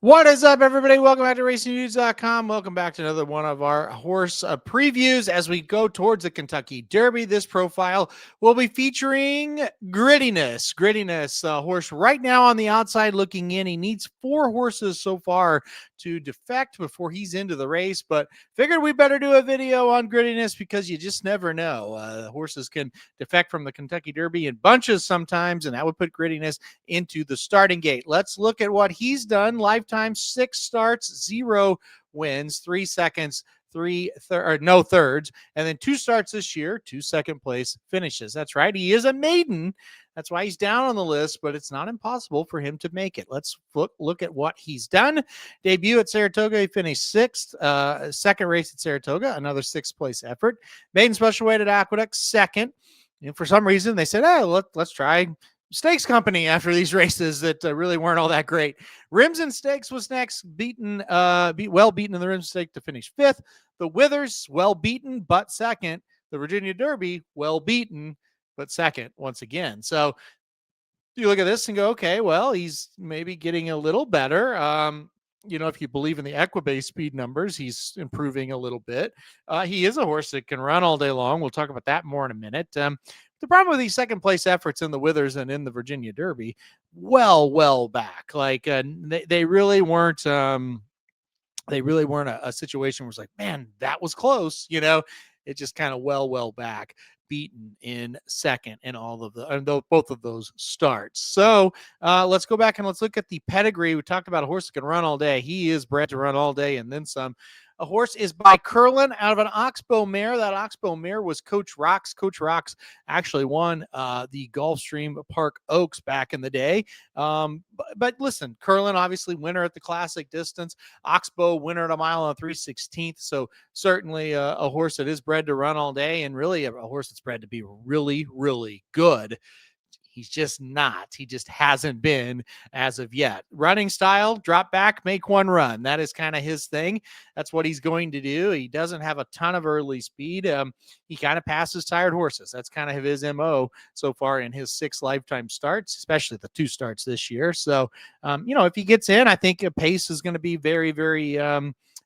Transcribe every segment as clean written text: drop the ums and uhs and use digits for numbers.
What is up, everybody? Welcome back to racingdudes.com. Welcome back to another one of our horse previews as we go towards the Kentucky Derby. This profile will be featuring Grittiness. Grittiness, horse right now on the outside looking in. He needs 4 horses so far to defect before he's into the race, but figured we better do a video on Grittiness because you just never know. Horses can defect from the Kentucky Derby in bunches sometimes, and that would put Grittiness into the starting gate. Let's look at what he's done. Lifetime 6 starts, 0 wins, 3 seconds, no thirds, and then 2 starts this year, 2 second place finishes. That's right. He is a maiden. That's why he's down on the list, but it's not impossible for him to make it. Let's look at what he's done. Debut at Saratoga, he finished 6th. Second race at Saratoga, another 6th place effort. Maiden special weight at Aqueduct, 2nd. And for some reason, they said, let's try Stakes Company after these races that really weren't all that great. Rims and Stakes was next, beaten in the Rims Stake to finish 5th. The Withers, well beaten, but 2nd. The Virginia Derby, well beaten, but 2nd once again. So you look at this and go, okay, well, he's maybe getting a little better. If you believe in the Equibase speed numbers, he's improving a little bit. He is a horse that can run all day long. We'll talk about that more in a minute. The problem with these second place efforts in the Withers and in the Virginia Derby, well back. Like they really weren't. They really weren't a situation where it's like, man, that was close. It just kind of well back, beaten in 2nd in all of both of those starts. So let's go back and let's look at the pedigree. We talked about a horse that can run all day. He is bred to run all day and then some. A horse is by Curlin out of an Oxbow mare. That Oxbow mare was Coach Rocks. Coach Rocks actually won the Gulfstream Park Oaks back in the day. But listen, Curlin, obviously winner at the classic distance. Oxbow, winner at a mile on 3/16. So certainly a horse that is bred to run all day and really a horse that's bred to be really good. He's just not. He just hasn't been as of yet. Running style, drop back, make one run. That is kind of his thing. That's what he's going to do. He doesn't have a ton of early speed. He kind of passes tired horses. That's kind of his MO so far in his 6 lifetime starts, especially the 2 starts this year. So, if he gets in, I think a pace is going to be very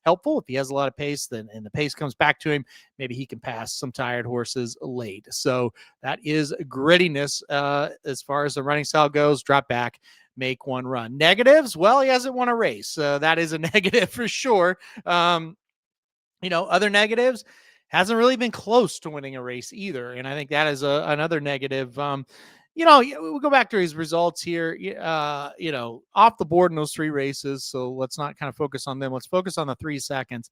helpful. If he has a lot of pace, and the pace comes back to him, maybe he can pass some tired horses late. So that is Grittiness as far as the running style goes. Drop back, make one run. Negatives, well, he hasn't won a race. That is a negative for sure. Other negatives, hasn't really been close to winning a race either. And I think that is another negative. We'll go back to his results here, off the board in those 3 races. So let's not kind of focus on them. Let's focus on the 3 seconds.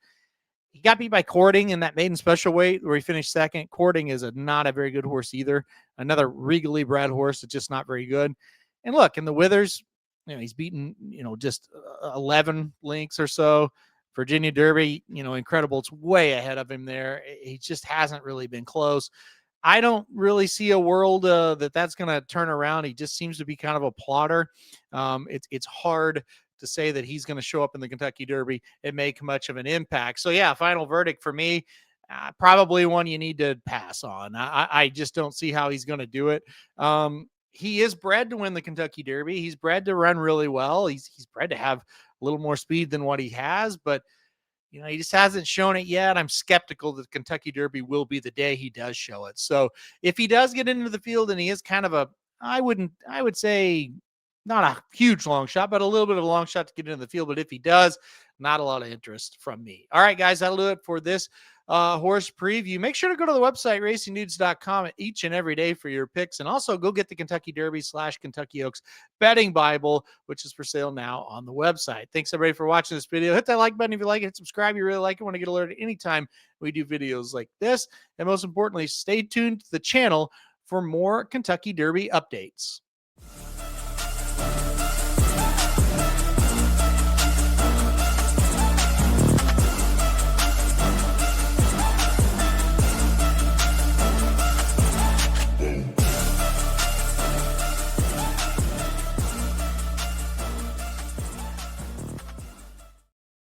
He got beat by Courting in that maiden special weight where he finished 2nd. Courting is not a very good horse either. Another regally bred horse that's just not very good. And look, in the Withers, he's beaten, just 11 lengths or so. Virginia Derby, incredible. It's way ahead of him there. He just hasn't really been close. I don't really see a world that's going to turn around. He just seems to be kind of a plotter. It's hard to say that he's going to show up in the Kentucky Derby and make much of an impact. So yeah, final verdict for me, probably one you need to pass on. I just don't see how he's going to do it. He is bred to win the Kentucky Derby. He's bred to run really well. He's bred to have a little more speed than what he has, but he just hasn't shown it yet. I'm skeptical that the Kentucky Derby will be the day he does show it. So if he does get into the field and he is kind of I would say not a huge long shot, but a little bit of a long shot to get into the field. But if he does, not a lot of interest from me. All right, guys, that'll do it for this horse preview. Make sure to go to the website, racingdudes.com, each and every day for your picks. And also go get the Kentucky Derby / Kentucky Oaks betting Bible, which is for sale now on the website. Thanks, everybody, for watching this video. Hit that like button if you like it. Hit subscribe if you really like it. Want to get alerted anytime we do videos like this. And most importantly, stay tuned to the channel for more Kentucky Derby updates.